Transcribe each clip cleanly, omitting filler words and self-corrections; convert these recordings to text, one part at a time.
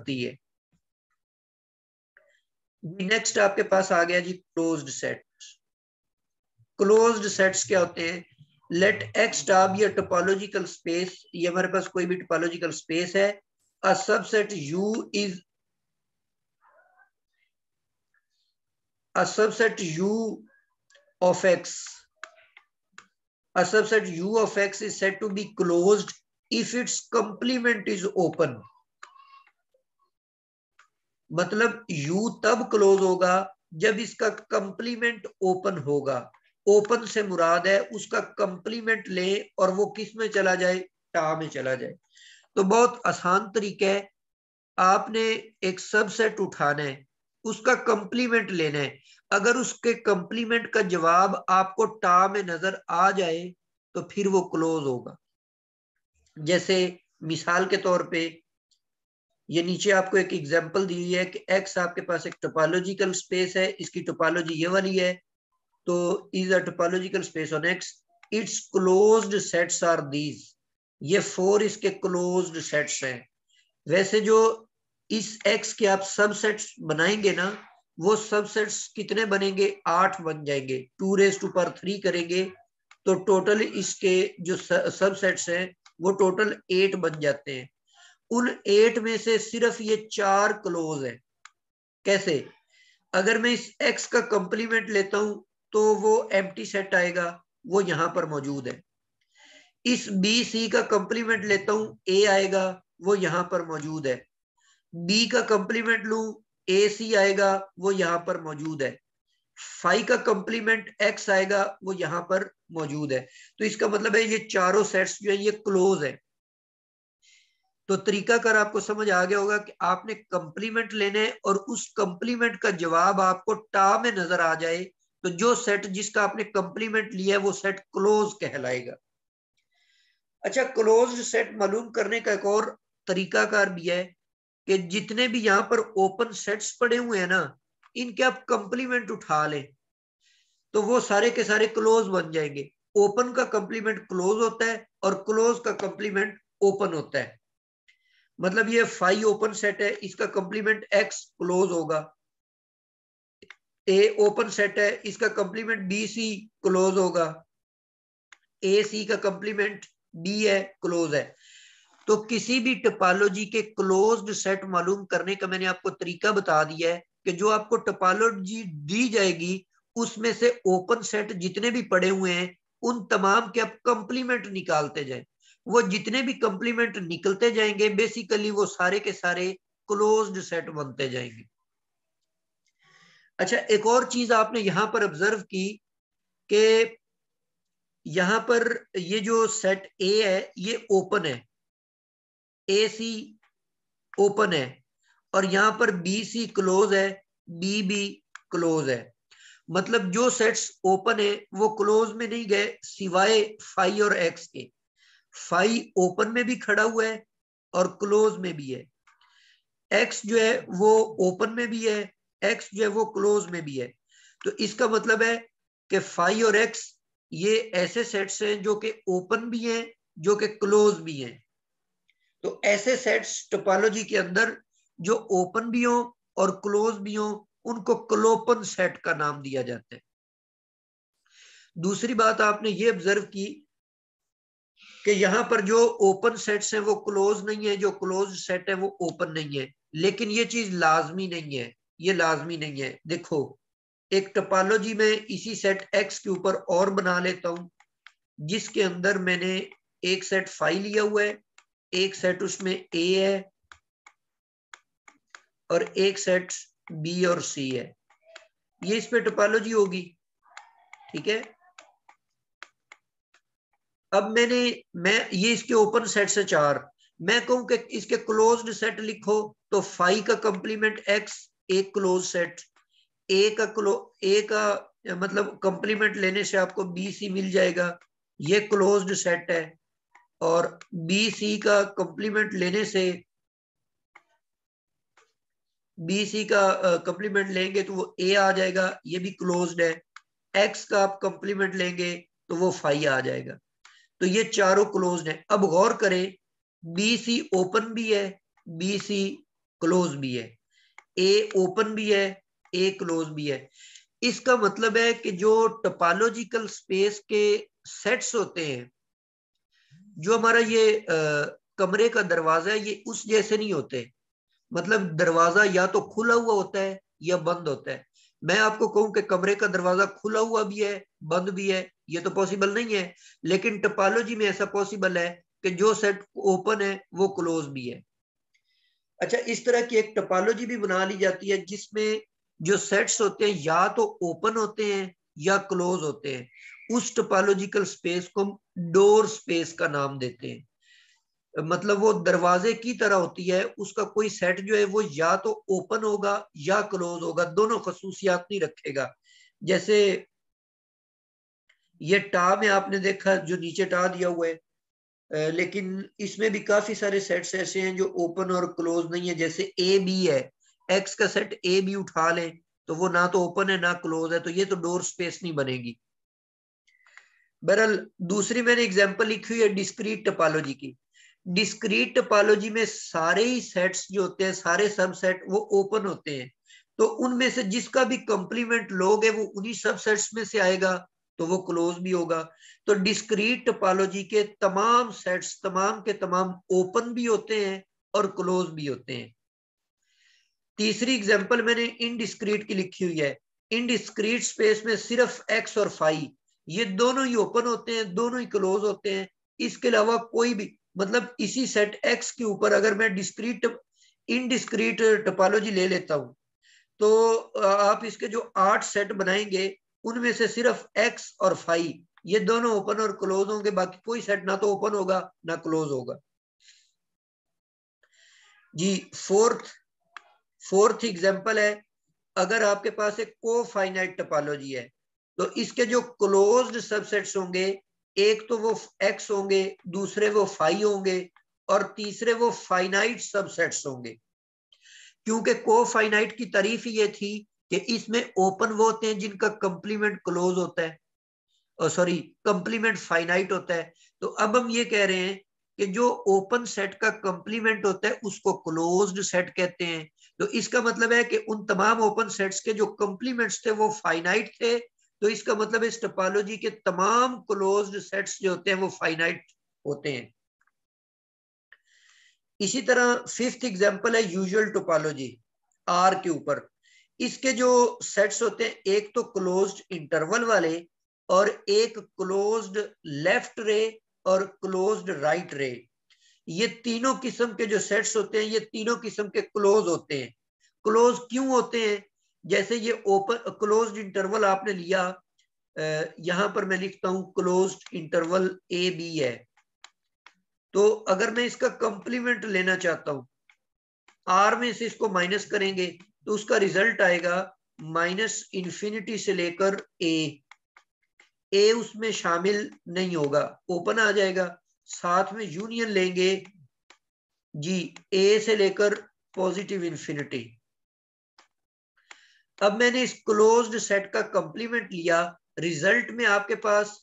करती है। नेक्स्ट आपके पास आ गया G closed sets. Closed sets क्या होते हैं? Let X star be a topological space, ये हमारे पास कोई भी टोपोलॉजिकल स्पेस है। A subset U is a subset u of x, a subset u of x is said to be closed if its complement is open। मतलब u तब close होगा जब इसका कंप्लीमेंट ओपन होगा। ओपन से मुराद है उसका कंप्लीमेंट ले और वो किस में चला जाए? टा में चला जाए। तो बहुत आसान तरीका है, आपने एक सबसेट उठाना है, उसका कंप्लीमेंट लेना है। अगर उसके कंप्लीमेंट का जवाब आपको टा में नजर आ जाए तो फिर वो क्लोज होगा। जैसे मिसाल के तौर पे ये नीचे आपको एक एग्जांपल दी हुई है कि एक्स आपके पास एक टोपोलॉजिकल स्पेस है, इसकी टोपोलॉजी ये वाली है। तो is a topological space on X, it's closed sets are these. ये 4 इसके क्लोज्ड सेट्स हैं। वैसे जो इस x के आप सबसेट्स बनाएंगे ना, वो सबसेट्स कितने बनेंगे? 8 बन जाएंगे। 2⁻³ करेंगे तो टोटल इसके जो सबसेट्स हैं वो टोटल 8 बन जाते हैं। उन 8 में से सिर्फ ये 4 क्लोज है। कैसे? अगर मैं इस x का कंप्लीमेंट लेता हूं तो वो एम्प्टी सेट आएगा, वो यहां पर मौजूद है। इस बी सी का कंप्लीमेंट लेता हूं, a आएगा, वो यहां पर मौजूद है। बी का कंप्लीमेंट लूं, ए सी आएगा, वो यहां पर मौजूद है। फाई का कंप्लीमेंट एक्स आएगा, वो यहां पर मौजूद है। तो इसका मतलब है ये चारों सेट्स जो है ये क्लोज है। तो तरीकाकार आपको समझ आ गया होगा कि आपने कंप्लीमेंट लेने और उस कंप्लीमेंट का जवाब आपको टा में नजर आ जाए तो जो सेट जिसका आपने कंप्लीमेंट लिया है वो सेट क्लोज कहलाएगा। अच्छा, क्लोज्ड सेट मालूम करने का एक और तरीकाकार भी है कि जितने भी यहां पर ओपन सेट्स पड़े हुए हैं ना, इनके आप कंप्लीमेंट उठा लें तो वो सारे के सारे क्लोज बन जाएंगे। ओपन का कंप्लीमेंट क्लोज होता है और क्लोज का कंप्लीमेंट ओपन होता है। मतलब ये फाई ओपन सेट है, इसका कंप्लीमेंट एक्स क्लोज होगा। ए ओपन सेट है, इसका कंप्लीमेंट बी सी क्लोज होगा। ए सी का कंप्लीमेंट डी है, क्लोज है। तो किसी भी टोपोलॉजी के क्लोज्ड सेट मालूम करने का मैंने आपको तरीका बता दिया है कि जो आपको टोपोलॉजी दी जाएगी उसमें से ओपन सेट जितने भी पड़े हुए हैं उन तमाम के आप कंप्लीमेंट निकालते जाएं। वो जितने भी कंप्लीमेंट निकलते जाएंगे बेसिकली वो सारे के सारे क्लोज्ड सेट बनते जाएंगे। अच्छा, एक और चीज आपने यहां पर ऑब्जर्व की कि यहां पर ये जो सेट ए है ये ओपन है, ए सी ओपन है, और यहां पर बी सी क्लोज है, बी भी क्लोज है। मतलब जो सेट्स ओपन है वो क्लोज में नहीं गए सिवाय फाई और एक्स के। फाई ओपन में भी खड़ा हुआ है और क्लोज में भी है। एक्स जो है वो ओपन में भी है, एक्स जो है वो क्लोज में भी है। तो इसका मतलब है कि फाई और एक्स ये ऐसे सेट्स हैं जो कि ओपन भी हैं, जो कि क्लोज भी हैं। तो ऐसे सेट्स टोपोलॉजी के अंदर जो ओपन भी हो और क्लोज भी हो उनको क्लोपन सेट का नाम दिया जाता है। दूसरी बात आपने ये ऑब्जर्व की कि यहां पर जो ओपन सेट्स हैं वो क्लोज नहीं है, जो क्लोज सेट है वो ओपन नहीं है। लेकिन ये चीज लाजमी नहीं है, ये लाजमी नहीं है। देखो, एक टोपोलॉजी में इसी सेट एक्स के ऊपर और बना लेता हूं जिसके अंदर मैंने एक सेट फाई लिया हुआ है, एक सेट उसमें ए है और एक सेट बी और सी है। ये इस पे टोपोलॉजी होगी, ठीक है। अब मैं ये इसके ओपन सेट से 4, मैं कहूं कि इसके क्लोज्ड सेट लिखो तो फाई का कंप्लीमेंट एक्स एक क्लोज सेट, ए का मतलब कंप्लीमेंट लेने से आपको बी सी मिल जाएगा, ये क्लोज्ड सेट है। और बी सी का कंप्लीमेंट लेने से बी सी का कंप्लीमेंट लेंगे तो वो ए आ जाएगा, ये भी क्लोज्ड है। एक्स का आप कंप्लीमेंट लेंगे तो वो फाई आ जाएगा। तो ये चारों क्लोज्ड है। अब गौर करें, बी सी ओपन भी है, बी सी क्लोज भी है, ए ओपन भी है, ए क्लोज भी है। इसका मतलब है कि जो टोपोलॉजिकल स्पेस के सेट्स होते हैं, जो हमारा ये कमरे का दरवाजा है, ये उस जैसे नहीं होते। मतलब दरवाजा या तो खुला हुआ होता है या बंद होता है। मैं आपको कहूं कि कमरे का दरवाजा खुला हुआ भी है, बंद भी है, ये तो पॉसिबल नहीं है। लेकिन टोपोलॉजी में ऐसा पॉसिबल है कि जो सेट ओपन है वो क्लोज भी है। अच्छा, इस तरह की एक टोपोलॉजी भी बना ली जाती है जिसमें जो सेट्स होते हैं या तो ओपन होते हैं या क्लोज होते हैं। उस टोपोलॉजिकल स्पेस को हम डोर स्पेस का नाम देते हैं। मतलब वो दरवाजे की तरह होती है, उसका कोई सेट जो है वो या तो ओपन होगा या क्लोज होगा, दोनों खसूसियात नहीं रखेगा। जैसे ये टा में आपने देखा जो नीचे टा दिया हुआ है, लेकिन इसमें भी काफी सारे सेट्स ऐसे हैं जो ओपन और क्लोज नहीं है। जैसे ए बी है, एक्स का सेट ए बी उठा ले तो वो ना तो ओपन है ना क्लोज है, तो ये तो डोर स्पेस नहीं बनेगी। बहरहाल दूसरी मैंने एग्जांपल लिखी हुई है डिस्क्रीट टोपोलॉजी की। डिस्क्रीट टोपोलॉजी में सारे ही सेट्स जो होते हैं, सारे सबसेट वो ओपन होते हैं। तो उनमें से जिसका भी कंप्लीमेंट लोग है वो उन्हीं सबसेट्स में से आएगा, तो वो क्लोज भी होगा। तो डिस्क्रीट टोपोलॉजी के तमाम सेट्स तमाम के तमाम ओपन भी होते हैं और क्लोज भी होते हैं। तीसरी एग्जांपल मैंने इनडिस्क्रीट की लिखी हुई है। इनडिस्क्रीट स्पेस में सिर्फ एक्स और फाई ये दोनों ही ओपन होते हैं, दोनों ही क्लोज होते हैं। इसके अलावा कोई भी, मतलब इसी सेट एक्स के ऊपर अगर मैं डिस्क्रीट इनडिस्क्रीट टोपोलॉजी ले लेता हूं, तो आप इसके जो 8 सेट बनाएंगे उनमें से सिर्फ एक्स और फाई ये दोनों ओपन और क्लोज होंगे, बाकी कोई सेट ना तो ओपन होगा ना क्लोज होगा। जी, फोर्थ एग्जांपल है, अगर आपके पास एक कोफाइनाइट टोपोलॉजी है तो इसके जो क्लोज्ड सबसेट्स होंगे, एक तो वो एक्स होंगे, दूसरे वो फाई होंगे और तीसरे वो फाइनाइट सबसेट्स होंगे। क्योंकि कोफाइनाइट की तारीफ ये थी कि इसमें ओपन वो होते हैं जिनका कंप्लीमेंट क्लोज होता है, सॉरी कंप्लीमेंट फाइनाइट होता है। तो अब हम ये कह रहे हैं कि जो ओपन सेट का कंप्लीमेंट होता है उसको क्लोज्ड सेट कहते हैं। तो इसका मतलब है कि उन तमाम ओपन सेट्स के जो कंप्लीमेंट्स थे वो फाइनाइट थे। तो इसका मतलब इस टोपोलॉजी के तमाम क्लोज्ड सेट्स जो होते हैं वो फाइनाइट होते हैं। इसी तरह फिफ्थ एग्जांपल है यूजुअल टोपोलॉजी आर के ऊपर। इसके जो सेट्स होते हैं, एक तो क्लोज्ड इंटरवल वाले और एक क्लोज्ड लेफ्ट रे और क्लोज्ड राइट रे। ये तीनों किस्म के जो सेट्स होते हैं ये तीनों किस्म के क्लोज होते हैं। क्लोज क्यों होते हैं? जैसे ये ओपन क्लोज्ड इंटरवल आपने लिया, यहां पर मैं लिखता हूं क्लोज्ड इंटरवल ए बी है। तो अगर मैं इसका कंप्लीमेंट लेना चाहता हूं, आर में से इसको माइनस करेंगे तो उसका रिजल्ट आएगा माइनस इंफिनिटी से लेकर ए उसमें शामिल नहीं होगा, ओपन आ जाएगा। साथ में यूनियन लेंगे जी, ए से लेकर पॉजिटिव इंफिनिटी। अब मैंने इस क्लोज्ड सेट का कंप्लीमेंट लिया, रिजल्ट में आपके पास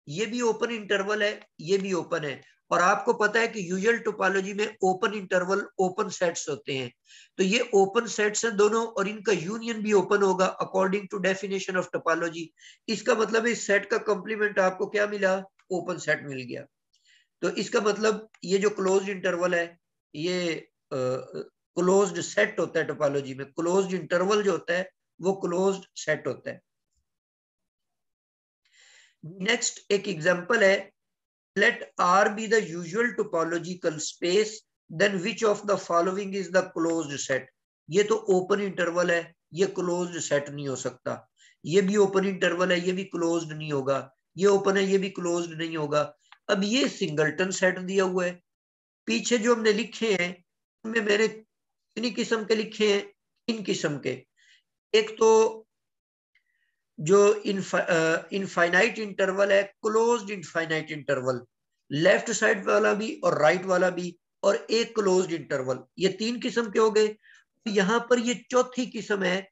ये भी ओपन इंटरवल है, ये भी ओपन है। और आपको पता है कि यूजुअल टोपोलॉजी में ओपन इंटरवल ओपन सेट्स होते हैं। तो ये ओपन सेट्स हैं दोनों और इनका यूनियन भी ओपन होगा according to definition of topology. इसका मतलब इस सेट का कंप्लीमेंट आपको क्या मिला? ओपन सेट मिल गया। तो इसका मतलब ये जो क्लोज्ड इंटरवल है ये क्लोज्ड सेट होता है। टोपोलॉजी में क्लोज्ड इंटरवल जो होता है वो क्लोज्ड सेट होता है। नेक्स्ट एक एग्जांपल है, let R be the usual topological space, then which of the following is the closed set? ये तो ओपन इंटरवल है, ये क्लोज्ड सेट नहीं हो सकता। ये भी ओपन इंटरवल है, ये भी क्लोज्ड नहीं होगा। ये ओपन है, ये भी क्लोज्ड नहीं होगा। अब ये सिंगलटन सेट दिया हुआ है। पीछे जो हमने लिखे हैं उनमें मैंने कितनी किस्म के लिखे हैं? 3 किस्म के। एक तो जो इनफाइनाइट इंटरवल है, closed infinite interval, left side वाला भी और राइट वाला भी, और एक क्लोज्ड इंटरवल। ये 3 किस्म के हो गए। यहां पर ये चौथी किस्म है,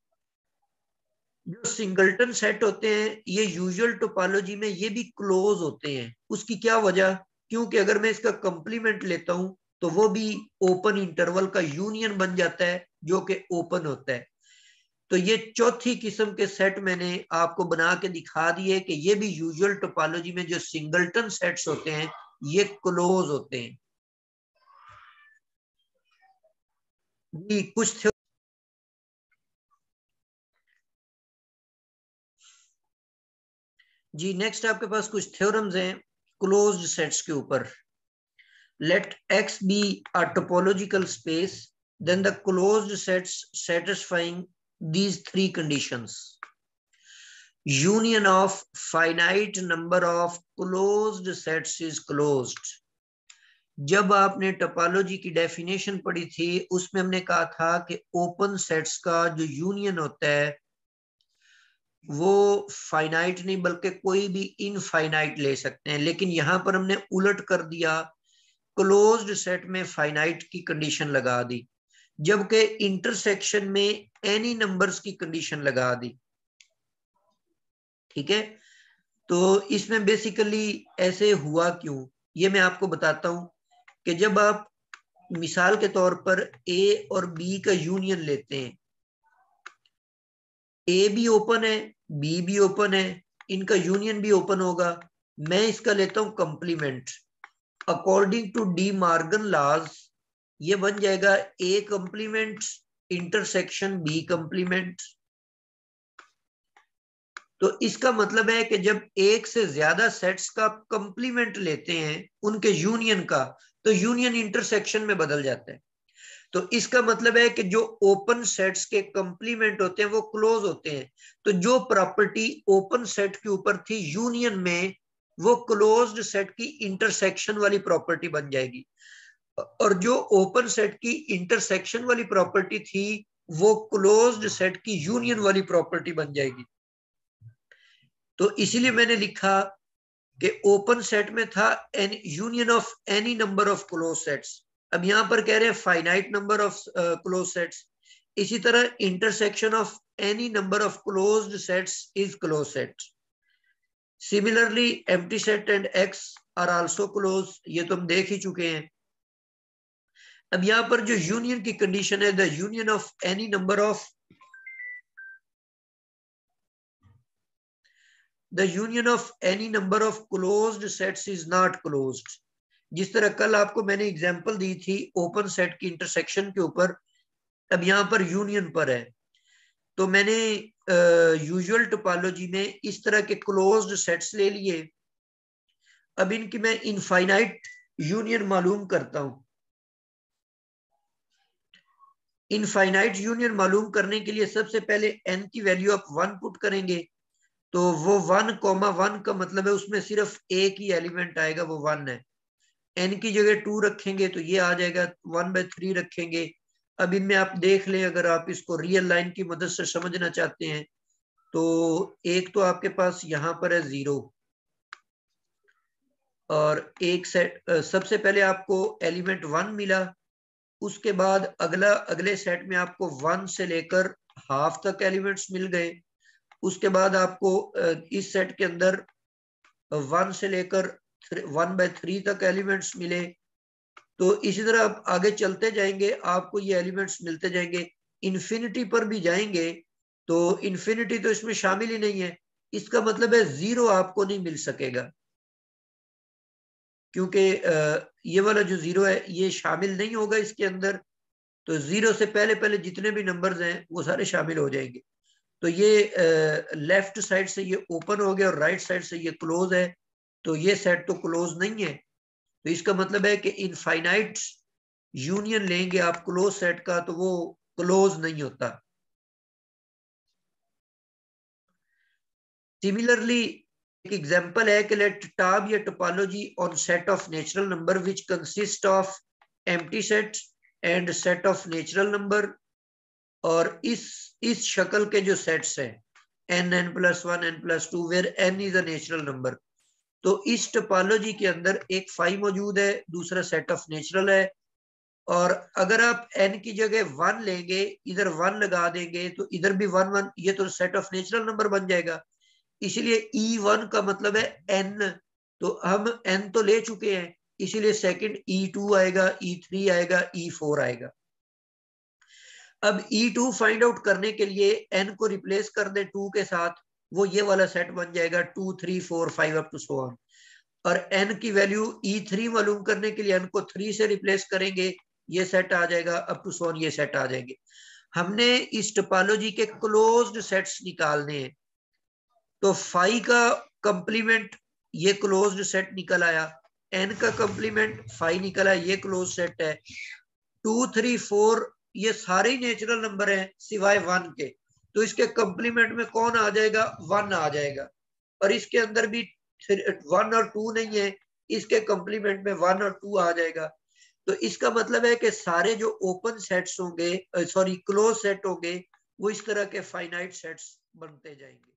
जो सिंगलटन सेट होते हैं ये यूजुअल टोपोलॉजी में ये भी क्लोज होते हैं। उसकी क्या वजह? क्योंकि अगर मैं इसका कंप्लीमेंट लेता हूं तो वो भी ओपन इंटरवल का यूनियन बन जाता है जो कि ओपन होता है। तो ये चौथी किस्म के सेट मैंने आपको बना के दिखा दिए कि ये भी यूजुअल टोपोलॉजी में जो सिंगलटन सेट्स होते हैं ये क्लोज होते हैं। जी कुछ जी नेक्स्ट आपके पास कुछ थ्योरम्स हैं क्लोज्ड सेट्स के ऊपर। Let X be a topological space, then the closed sets satisfying these three conditions. Union of finite number of closed sets is closed. जब आपने टोपोलॉजी की डेफिनेशन पढ़ी थी उसमें हमने कहा था कि ओपन सेट्स का जो यूनियन होता है वो फाइनाइट नहीं बल्कि कोई भी इनफाइनाइट ले सकते हैं, लेकिन यहां पर हमने उलट कर दिया, क्लोज्ड सेट में फाइनाइट की कंडीशन लगा दी जबकि इंटरसेक्शन में एनी नंबर्स की कंडीशन लगा दी। ठीक है, तो इसमें बेसिकली ऐसे हुआ क्यों ये मैं आपको बताता हूं कि जब आप मिसाल के तौर पर ए और बी का यूनियन लेते हैं, ए भी ओपन है बी भी ओपन है, इनका यूनियन भी ओपन होगा। मैं इसका लेता हूं complement. According to De Morgan laws ये बन जाएगा A complement intersection B complement. तो इसका मतलब है कि जब एक से ज्यादा सेट्स का कंप्लीमेंट लेते हैं उनके यूनियन का, तो यूनियन इंटरसेक्शन में बदल जाता है। तो इसका मतलब है कि जो ओपन सेट्स के कंप्लीमेंट होते हैं वो क्लोज होते हैं। तो जो प्रॉपर्टी ओपन सेट के ऊपर थी यूनियन में वो क्लोज्ड सेट की इंटरसेक्शन वाली प्रॉपर्टी बन जाएगी, और जो ओपन सेट की इंटरसेक्शन वाली प्रॉपर्टी थी वो क्लोज्ड सेट की यूनियन वाली प्रॉपर्टी बन जाएगी। तो इसीलिए मैंने लिखा कि ओपन सेट में था an union of any number of close sets. अब यहां पर कह रहे हैं finite number of close sets. इसी तरह intersection of any number of closed sets is close set. Similarly empty set and X are also close, ये तो हम देख ही चुके हैं। अब यहां पर जो यूनियन की कंडीशन है, the union of any number of the union of any number of closed sets is not closed। जिस तरह कल आपको मैंने एग्जांपल दी थी ओपन सेट की इंटरसेक्शन के ऊपर, अब यहां पर यूनियन पर है। तो मैंने यूजुअल टोपोलॉजी में इस तरह के क्लोज्ड सेट्स ले लिए। अब इनकी मैं इनफाइनाइट यूनियन मालूम करता हूं। इनफाइनाइट यूनियन मालूम करने के लिए सबसे पहले एन की वैल्यू आप 1 पुट करेंगे, तो वो 1,1 का मतलब है उसमें सिर्फ एक ही एलिमेंट आएगा, वो 1 है। एन की जगह 2 रखेंगे तो ये आ जाएगा, 1/3 रखेंगे। अब इनमें आप देख लें, अगर आप इसको रियल लाइन की मदद से समझना चाहते हैं तो एक तो आपके पास यहां पर है 0, और एक सेट सबसे पहले आपको एलिमेंट 1 मिला, उसके बाद अगले सेट में आपको 1 से लेकर हाफ तक एलिमेंट्स मिल गए। उसके बाद आपको इस सेट के अंदर 1 से लेकर 1/3 तक एलिमेंट्स मिले। तो इसी तरह आप आगे चलते जाएंगे, आपको ये एलिमेंट्स मिलते जाएंगे। इन्फिनिटी पर भी जाएंगे तो इन्फिनिटी तो इसमें शामिल ही नहीं है, इसका मतलब है 0 आपको नहीं मिल सकेगा, क्योंकि ये वाला जो 0 है ये शामिल नहीं होगा इसके अंदर। तो 0 से पहले पहले जितने भी नंबर्स हैं वो सारे शामिल हो जाएंगे। तो ये लेफ्ट साइड से ये ओपन हो गया और राइट साइड से ये क्लोज है, तो ये सेट तो क्लोज नहीं है। तो इसका मतलब है कि इनफाइनाइट यूनियन लेंगे आप क्लोज सेट का तो वो क्लोज नहीं होता। सिमिलरली एक एग्जांपल है कि let tau be a topology on set of natural number which consist of empty set and set of natural number. और इस शक्ल के जो सेट्स हैं n+1 n+2 where n is a natural number, तो इस टोपोलॉजी के अंदर एक फाई मौजूद है, दूसरा सेट ऑफ नेचुरल है। और अगर आप n की जगह 1 लेंगे, इधर 1 लगा देंगे तो इधर भी 1 1, ये तो सेट ऑफ नेचुरल नंबर बन जाएगा। इसलिए E1 का मतलब है n, तो हम n तो ले चुके हैं, इसीलिए सेकंड E2 आएगा, E3 आएगा, E4 आएगा। अब E2 फाइंड आउट करने के लिए n को रिप्लेस कर दे 2 के साथ, वो ये वाला सेट बन जाएगा 2 3 4 5 अप टू सो ऑन। और n की वैल्यू E3 मालूम करने के लिए n को 3 से रिप्लेस करेंगे, ये सेट आ जाएगा, अप टू सो ऑन ये सेट आ जाएंगे। हमने इस टोपोलॉजी के क्लोज्ड सेट्स निकालने हैं। तो फाई का कंप्लीमेंट ये क्लोज्ड सेट निकल आया, n का कंप्लीमेंट फाई निकल आया, ये क्लोज सेट है। 2 3 4 ये सारे ही नेचुरल नंबर हैं सिवाय 1 के, तो इसके कंप्लीमेंट में कौन आ जाएगा? 1 आ जाएगा। और इसके अंदर भी 1 और 2 नहीं है, इसके कंप्लीमेंट में 1 और 2 आ जाएगा। तो इसका मतलब है कि सारे जो ओपन सेट्स होंगे, सॉरी क्लोज सेट होंगे, वो इस तरह के फाइनाइट सेट्स बनते जाएंगे।